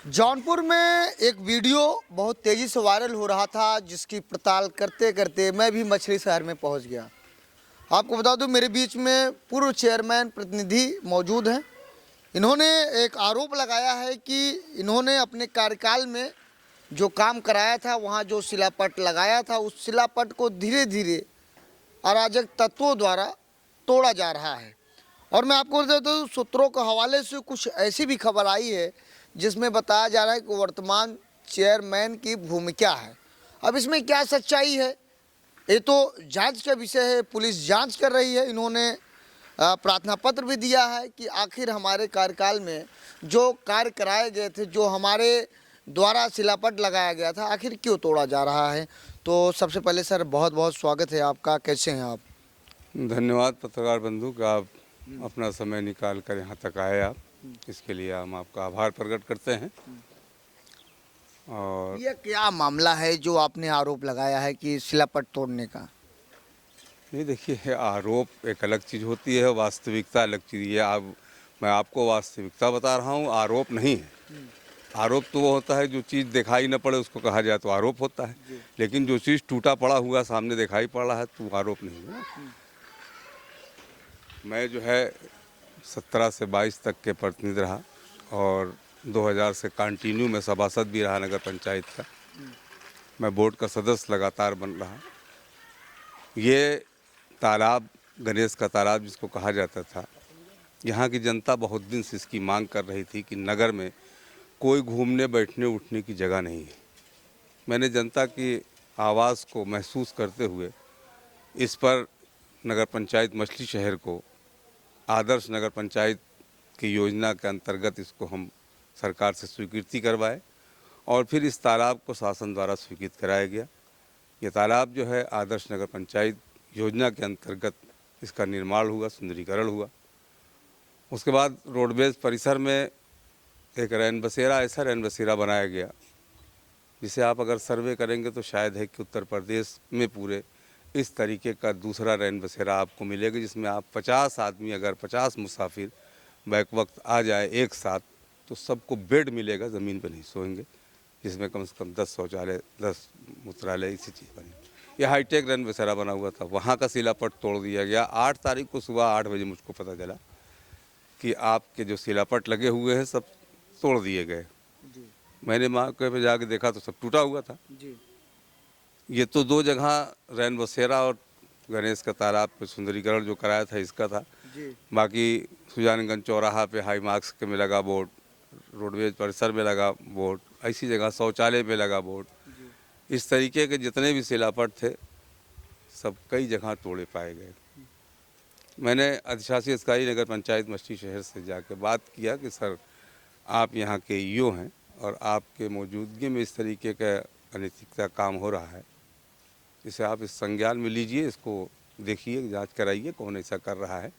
जौनपुर में एक वीडियो बहुत तेज़ी से वायरल हो रहा था, जिसकी पड़ताल करते करते मैं भी मछली शहर में पहुंच गया। आपको बता दूं, मेरे बीच में पूर्व चेयरमैन प्रतिनिधि मौजूद हैं। इन्होंने एक आरोप लगाया है कि इन्होंने अपने कार्यकाल में जो काम कराया था, वहां जो शिलापट लगाया था, उस शिलापट को धीरे धीरे अराजक तत्वों द्वारा तोड़ा जा रहा है। और मैं आपको बता दूं, सूत्रों के हवाले से कुछ ऐसी भी खबर आई है जिसमें बताया जा रहा है कि वर्तमान चेयरमैन की भूमिका है। अब इसमें क्या सच्चाई है, ये तो जांच का विषय है, पुलिस जांच कर रही है। इन्होंने प्रार्थना पत्र भी दिया है कि आखिर हमारे कार्यकाल में जो कार्य कराए गए थे, जो हमारे द्वारा शिलापट लगाया गया था, आखिर क्यों तोड़ा जा रहा है। तो सबसे पहले सर, बहुत बहुत स्वागत है आपका। कैसे हैं आप? धन्यवाद पत्रकार बंधु कि आप अपना समय निकाल कर यहाँ तक आए। आप इसके लिए हम आपका आभार प्रकट करते हैं। और ये क्या मामला है जो आपने आरोप लगाया है कि शिलापट तोड़ने का? नहीं, देखिए, आरोप एक अलग चीज़ होती है, वास्तविकता अलग चीज़ है। मैं आपको वास्तविकता बता रहा हूँ, आरोप नहीं है। आरोप तो वो होता है जो चीज़ दिखाई न पड़े उसको कहा जाए तो आरोप होता है, लेकिन जो चीज़ टूटा पड़ा हुआ सामने दिखाई पड़ रहा है तो वो आरोप नहीं है ना। मैं जो है 17 से 22 तक के प्रतिनिधि रहा और 2000 से कंटिन्यू में सभासद भी रहा नगर पंचायत का। मैं बोर्ड का सदस्य लगातार बन रहा। ये तालाब, गणेश का तालाब जिसको कहा जाता था, यहाँ की जनता बहुत दिन से इसकी मांग कर रही थी कि नगर में कोई घूमने बैठने उठने की जगह नहीं है। मैंने जनता की आवाज़ को महसूस करते हुए इस पर नगर पंचायत मछली शहर को आदर्श नगर पंचायत की योजना के अंतर्गत इसको हम सरकार से स्वीकृति करवाए और फिर इस तालाब को शासन द्वारा स्वीकृत कराया गया। ये तालाब जो है आदर्श नगर पंचायत योजना के अंतर्गत इसका निर्माण हुआ, सुंदरीकरण हुआ। उसके बाद रोडवेज परिसर में एक रैन बसेरा, ऐसा रैन बसेरा बनाया गया जिसे आप अगर सर्वे करेंगे तो शायद है कि उत्तर प्रदेश में पूरे इस तरीके का दूसरा रैन बसेरा आपको मिलेगा, जिसमें आप 50 आदमी, अगर 50 मुसाफिर बैक वक्त आ जाए एक साथ तो सबको बेड मिलेगा, ज़मीन पर नहीं सोएंगे, जिसमें कम से कम 10 शौचालय, 10 मूत्रालय, इसी चीज़ बनी। यह हाईटेक रैन बसेरा बना हुआ था, वहाँ का शिलापट तोड़ दिया गया। 8 तारीख को सुबह 8 बजे मुझको पता चला कि आपके जो शिलापट लगे हुए हैं सब तोड़ दिए गए। मैंने मौके पे जाके देखा तो सब टूटा हुआ था। ये तो 2 जगह रैन बसेरा और गणेश का तालाब पे सुंदरीकरण जो कराया था इसका था। बाकी सुजानगंज चौराहा पे हाई मार्क्स के में लगा बोर्ड, रोडवेज परिसर में लगा बोर्ड, ऐसी जगह शौचालय में लगा बोर्ड, इस तरीके के जितने भी शिलापट थे सब कई जगह तोड़े पाए गए। मैंने अधिशासी अधिकारी नगर पंचायत मछली शहर से जाकर बात किया कि सर, आप यहाँ के ईओ हैं और आपके मौजूदगी में इस तरीके का अनैतिकता काम हो रहा है, इसे आप इस संज्ञान में लीजिए, इसको देखिए, जांच कराइए कौन ऐसा कर रहा है।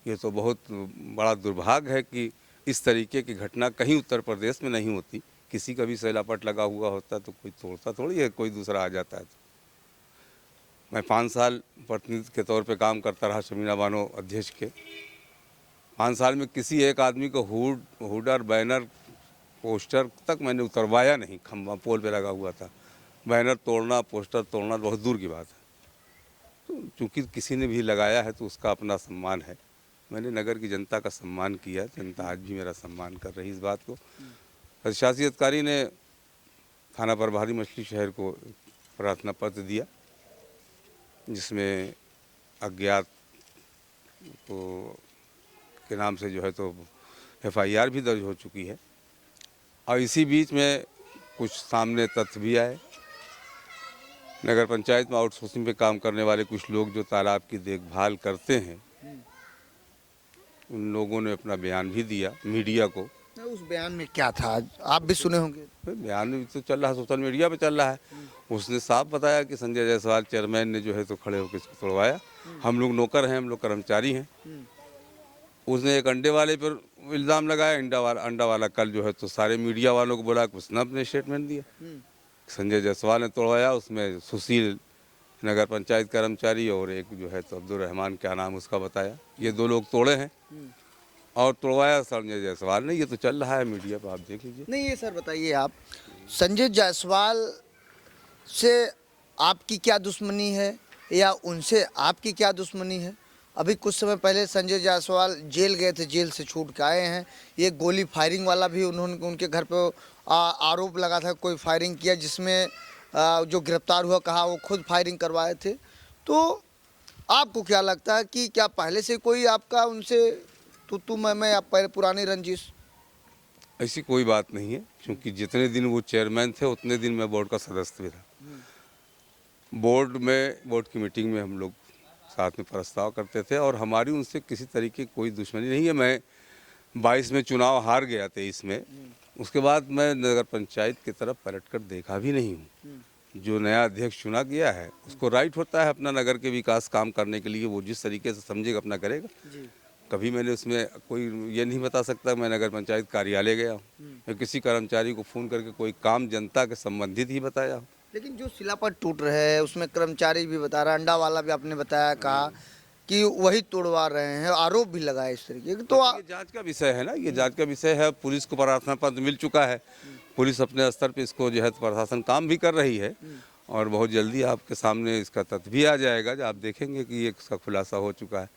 ये तो बहुत बड़ा दुर्भाग्य है कि इस तरीके की घटना कहीं उत्तर प्रदेश में नहीं होती। किसी का भी शिलापट लगा हुआ होता तो कोई तोड़ता थोड़ी है, कोई दूसरा आ जाता है। तो मैं 5 साल प्रतिनिधि के तौर पे काम करता रहा शमीना बानो अध्यक्ष के। 5 साल में किसी एक आदमी को हुडर, बैनर, पोस्टर तक मैंने उतरवाया नहीं। खंभा पोल पे लगा हुआ था, बैनर तोड़ना, पोस्टर तोड़ना बहुत दूर की बात है। तो चूँकि किसी ने भी लगाया है तो उसका अपना सम्मान है। मैंने नगर की जनता का सम्मान किया, जनता आज भी मेरा सम्मान कर रही इस बात को। अधिशासी अधिकारी ने थाना प्रभारी मछली शहर को प्रार्थना पत्र दिया, जिसमें अज्ञात को के नाम से जो है तो FIR भी दर्ज हो चुकी है। और इसी बीच में कुछ सामने तथ्य भी आए। नगर पंचायत में आउटसोर्सिंग पे काम करने वाले कुछ लोग जो तालाब की देखभाल करते हैं, उन लोगों ने अपना बयान भी दिया मीडिया को। उस बयान में क्या था, आप भी सुने होंगे? बयान भी तो चल रहा है, सोशल मीडिया पे चल रहा है। उसने साफ बताया कि संजय जायसवाल चेयरमैन ने जो है तो खड़े होकर इसको तोड़वाया। हम लोग नौकर हैं, हम लोग कर्मचारी हैं। उसने एक अंडे वाले पर इल्ज़ाम लगाया, अंडा वाला कल जो है तो सारे मीडिया वालों को बोला कि उसने अपने स्टेटमेंट दिया। संजय जायसवाल ने तोड़वाया, उसमें सुशील नगर पंचायत कर्मचारी और एक जो है तो अब्दुल रहमान, क्या नाम उसका बताया, ये 2 लोग तोड़े हैं। और तोड़वाया संजय जायसवाल ने, ये तो चल रहा है मीडिया पर, आप देख लीजिए। नहीं, ये सर बताइए आप, संजय जायसवाल से आपकी क्या दुश्मनी है या उनसे आपकी क्या दुश्मनी है? अभी कुछ समय पहले संजय जायसवाल जेल गए थे, जेल से छूट के आए हैं। ये गोली फायरिंग वाला भी उन्होंने उनके घर पे आरोप लगा था, कोई फायरिंग किया, जिसमें जो गिरफ्तार हुआ कहा वो खुद फायरिंग करवाए थे। तो आपको क्या लगता है कि क्या पहले से कोई आपका उनसे तू मैं या पहले पुरानी रंजिश? ऐसी कोई बात नहीं है, क्योंकि जितने दिन वो चेयरमैन थे उतने दिन मैं बोर्ड का सदस्य भी था। बोर्ड की मीटिंग में हम लोग साथ में प्रस्ताव करते थे और हमारी उनसे किसी तरीके की कोई दुश्मनी नहीं है। मैं 22 में चुनाव हार गया, 23 में, उसके बाद मैं नगर पंचायत की तरफ पलट कर देखा भी नहीं हूँ। जो नया अध्यक्ष चुना गया है उसको राइट होता है अपना नगर के विकास काम करने के लिए, वो जिस तरीके से समझेगा अपना करेगा। कभी मैंने उसमें कोई ये नहीं बता सकता मैं नगर पंचायत कार्यालय गया हूँ या किसी कर्मचारी को फ़ोन करके कोई काम जनता के संबंधित ही बताया हूँ। लेकिन जो शिलापट टूट रहे हैं उसमें कर्मचारी भी बता रहा है, अंडा वाला भी आपने बताया, कहा कि वही तोड़वा रहे हैं, आरोप भी लगाए इस तरीके के। तो ये जांच का विषय है ना, ये जांच का विषय है। पुलिस को प्रार्थना पत्र मिल चुका है, पुलिस अपने स्तर पे इसको जो है प्रशासन काम भी कर रही है और बहुत जल्दी आपके सामने इसका तथ्य भी आ जाएगा, जो आप देखेंगे कि ये इसका खुलासा हो चुका है।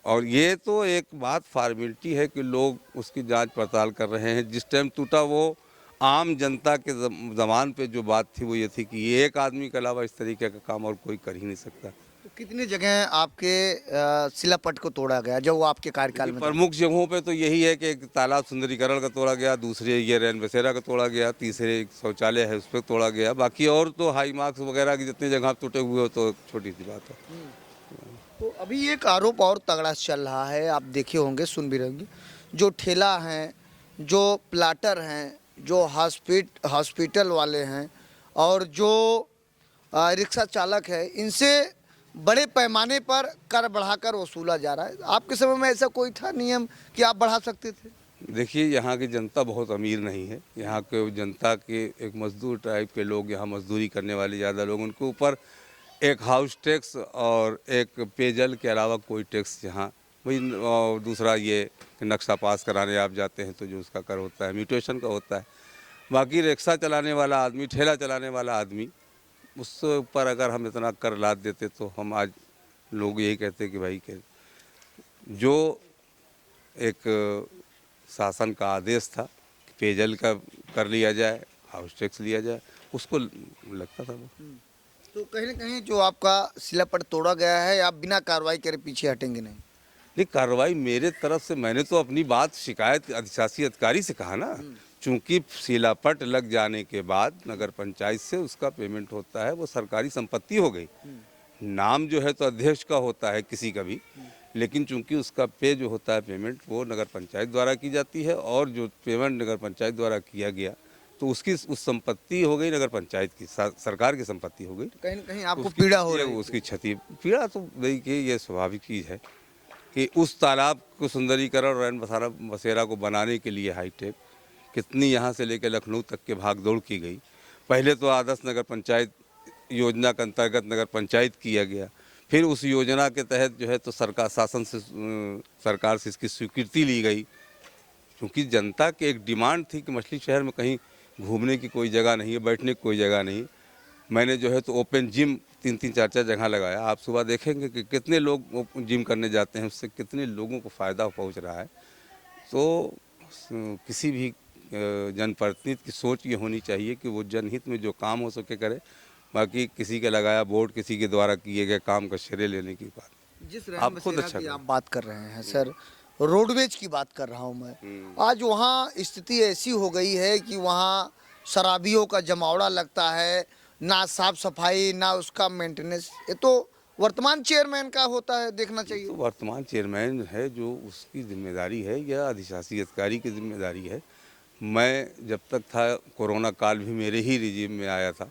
और ये तो एक बात फॉर्मेलिटी है कि लोग उसकी जांच पड़ताल कर रहे हैं। जिस टाइम टूटा वो आम जनता के जमान पे जो बात थी वो ये थी कि ये एक आदमी के अलावा इस तरीके का काम और कोई कर ही नहीं सकता। तो कितनी जगह आपके शिलापट को तोड़ा गया जब वो आपके कार्यकाल में था? प्रमुख जगहों पे तो यही है कि एक तालाब सुंदरीकरण का तोड़ा गया, दूसरे ये रैन बसेरा का तोड़ा गया, तीसरे एक शौचालय है उस पर तोड़ा गया। बाकी और तो हाई मार्क्स वगैरह की जितनी जगह टूटे हुए हो तो छोटी सी बात है। तो अभी एक आरोप और तगड़ा चल रहा है, आप देखे होंगे, सुन भी रहेंगे। जो ठेला हैं, जो प्लाटर हैं, जो हॉस्पिटल वाले हैं और जो रिक्शा चालक है, इनसे बड़े पैमाने पर कर बढ़ाकर वसूला जा रहा है। आपके समय में ऐसा कोई था नियम कि आप बढ़ा सकते थे? देखिए, यहाँ की जनता बहुत अमीर नहीं है। यहाँ के जनता के एक मजदूर टाइप के लोग, यहाँ मजदूरी करने वाले ज़्यादा लोग, उनके ऊपर एक हाउस टैक्स और एक पेयजल के अलावा कोई टैक्स यहाँ वही, और दूसरा ये कि नक्शा पास कराने आप जाते हैं तो जो उसका कर होता है म्यूटेशन का होता है। बाकी रिक्शा चलाने वाला आदमी, ठेला चलाने वाला आदमी, उससे ऊपर अगर हम इतना कर लाद देते तो हम आज लोग यही कहते कि भाई के जो एक शासन का आदेश था कि पेयजल का कर लिया जाए, हाउस टैक्स लिया जाए, उसको लगता था वो। तो कहीं ना कहीं जो आपका शिलापट तोड़ा गया है, आप बिना कार्रवाई करे पीछे हटेंगे नहीं? नहीं, कार्रवाई मेरे तरफ से, मैंने तो अपनी बात शिकायत अधिशासी अधिकारी से कहा ना। चूंकि शिलापट लग जाने के बाद नगर पंचायत से उसका पेमेंट होता है, वो सरकारी संपत्ति हो गई। नाम जो है तो अध्यक्ष का होता है किसी का भी, लेकिन चूंकि उसका पे जो होता है पेमेंट वो नगर पंचायत द्वारा की जाती है और जो पेमेंट नगर पंचायत द्वारा किया गया तो उसकी उस संपत्ति हो गई नगर पंचायत की, सरकार की संपत्ति हो गई। कहीं ना कहीं आपको उसकी पीड़ा हो रही है? उसकी क्षति पीड़ा तो देखिए ये स्वाभाविक चीज़ है कि उस तालाब को सुंदरीकरण और रैन बसेरा को बनाने के लिए हाईटेक कितनी यहाँ से लेकर लखनऊ तक के भाग दौड़ की गई। पहले तो आदर्श नगर पंचायत योजना के अंतर्गत नगर पंचायत किया गया, फिर उस योजना के तहत जो है तो सरकार से इसकी स्वीकृति ली गई, क्योंकि जनता की एक डिमांड थी कि मछली शहर में कहीं घूमने की कोई जगह नहीं है, बैठने की कोई जगह नहीं। मैंने जो है तो ओपन जिम 3-3 4-4 जगह लगाया। आप सुबह देखेंगे कि कितने लोग जिम करने जाते हैं, उससे कितने लोगों को फ़ायदा पहुंच रहा है। तो किसी भी जनप्रतिनिधि की सोच ये होनी चाहिए कि वो जनहित में जो काम हो सके करे, बाकी किसी के लगाया बोर्ड, किसी के द्वारा किए गए काम का श्रेय लेने की बात। जिस आप खुद बसेरा अच्छा की करें। आप बात कर रहे हैं सर, रोडवेज की बात कर रहा हूँ मैं। आज वहाँ स्थिति ऐसी हो गई है कि वहाँ शराबियों का जमावड़ा लगता है, ना साफ सफाई ना उसका मेंटेनेंस। ये तो वर्तमान चेयरमैन का होता है, देखना चाहिए। तो वर्तमान चेयरमैन है जो उसकी जिम्मेदारी है या अधिशासी अधिकारी की जिम्मेदारी है। मैं जब तक था कोरोना काल भी मेरे ही रिजीम में आया था।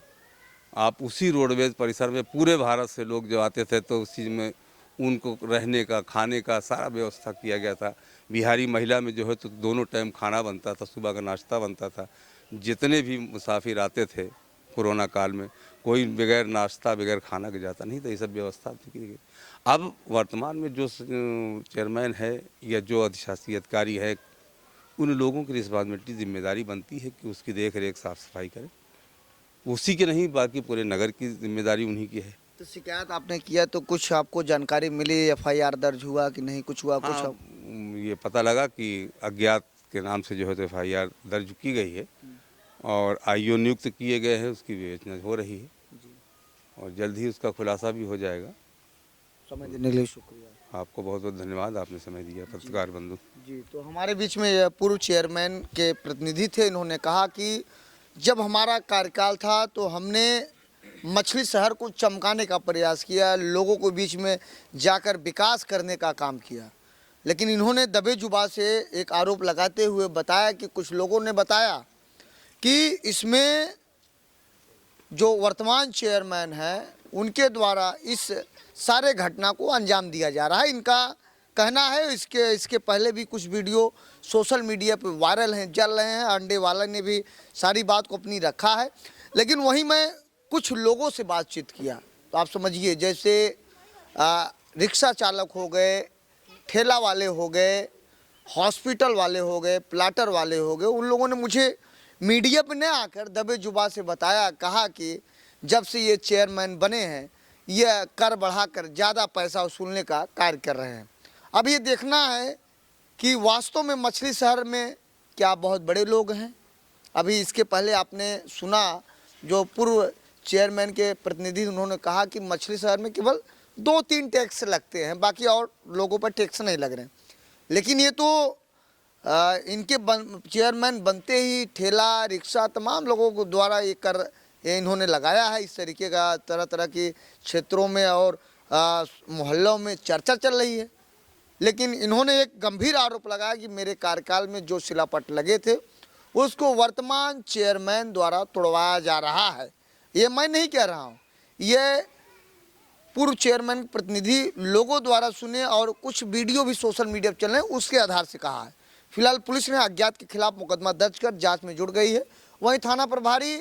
आप उसी रोडवेज परिसर में पूरे भारत से लोग जो आते थे तो उस चीज़ में उनको रहने का, खाने का सारा व्यवस्था किया गया था। बिहारी महिला में जो है तो दोनों टाइम खाना बनता था, सुबह का नाश्ता बनता था। जितने भी मुसाफिर आते थे कोरोना काल में कोई बगैर नाश्ता बगैर खाना के जाता नहीं था, ये सब व्यवस्था की गई। अब वर्तमान में जो चेयरमैन है या जो अधिशासी अधिकारी है, उन लोगों की रिस्पॉन्सिबिलिटी जिम्मेदारी बनती है कि उसकी देख रेख साफ सफाई करें। उसी के नहीं, बाकी पूरे नगर की जिम्मेदारी उन्हीं की है। तो शिकायत आपने किया तो कुछ आपको जानकारी मिली, एफआईआर दर्ज हुआ कि नहीं, कुछ हुआ कुछ हाँ, ये पता लगा कि अज्ञात के नाम से जो है तो एफआईआर दर्ज की गई है और आईओ नियुक्त किए गए हैं, उसकी विवेचना हो रही है और जल्द ही उसका खुलासा भी हो जाएगा। समय देने के लिए शुक्रिया। आपको बहुत बहुत धन्यवाद, आपने समय दिया पत्रकार बंधु। जी, तो हमारे बीच में यह पूर्व चेयरमैन के प्रतिनिधि थे। इन्होंने कहा कि जब हमारा कार्यकाल था तो हमने मछली शहर को चमकाने का प्रयास किया, लोगों को बीच में जाकर विकास करने का काम किया, लेकिन इन्होंने दबे जुबान से एक आरोप लगाते हुए बताया कि कुछ लोगों ने बताया कि इसमें जो वर्तमान चेयरमैन है उनके द्वारा इस सारे घटना को अंजाम दिया जा रहा है। इनका कहना है इसके पहले भी कुछ वीडियो सोशल मीडिया पे वायरल हैं, चल रहे हैं। अंडे वाला ने भी सारी बात को अपनी रखा है, लेकिन वहीं मैं कुछ लोगों से बातचीत किया तो आप समझिए, जैसे रिक्शा चालक हो गए, ठेला वाले हो गए, हॉस्पिटल वाले हो गए, प्लाटर वाले हो गए, उन लोगों ने मुझे मीडिया पे न आकर दबे जुबान से बताया, कहा कि जब से ये चेयरमैन बने हैं ये कर बढ़ाकर ज़्यादा पैसा वसूलने का कार्य कर रहे हैं। अब ये देखना है कि वास्तव में मछली शहर में क्या बहुत बड़े लोग हैं। अभी इसके पहले आपने सुना जो पूर्व चेयरमैन के प्रतिनिधि, उन्होंने कहा कि मछली शहर में केवल 2-3 टैक्स लगते हैं, बाकी और लोगों पर टैक्स नहीं लग रहे हैं। लेकिन ये तो इनके चेयरमैन बनते ही ठेला रिक्शा तमाम लोगों को द्वारा ये कर इन्होंने लगाया है। इस तरीके का तरह तरह के क्षेत्रों में और मोहल्लों में चर्चा चल रही है। लेकिन इन्होंने एक गंभीर आरोप लगाया कि मेरे कार्यकाल में जो शिलापट लगे थे उसको वर्तमान चेयरमैन द्वारा तोड़वाया जा रहा है। ये मैं नहीं कह रहा हूँ, ये पूर्व चेयरमैन प्रतिनिधि लोगों द्वारा सुने और कुछ वीडियो भी सोशल मीडिया पर चल रहे हैं, उसके आधार से कहा है। फिलहाल पुलिस ने अज्ञात के खिलाफ मुकदमा दर्ज कर जांच में जुड़ गई है। वहीं थाना प्रभारी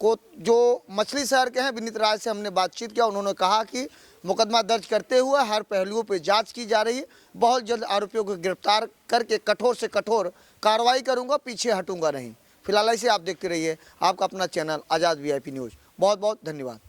को जो मछली शहर के हैं विनीत राय से हमने बातचीत किया, उन्होंने कहा कि मुकदमा दर्ज करते हुए हर पहलुओं पर जांच की जा रही है। बहुत जल्द आरोपियों को गिरफ्तार करके कठोर से कठोर कार्रवाई करूंगा, पीछे हटूंगा नहीं। फिलहाल ऐसे आप देखते रहिए आपका अपना चैनल आज़ाद VIP न्यूज़। बहुत बहुत धन्यवाद।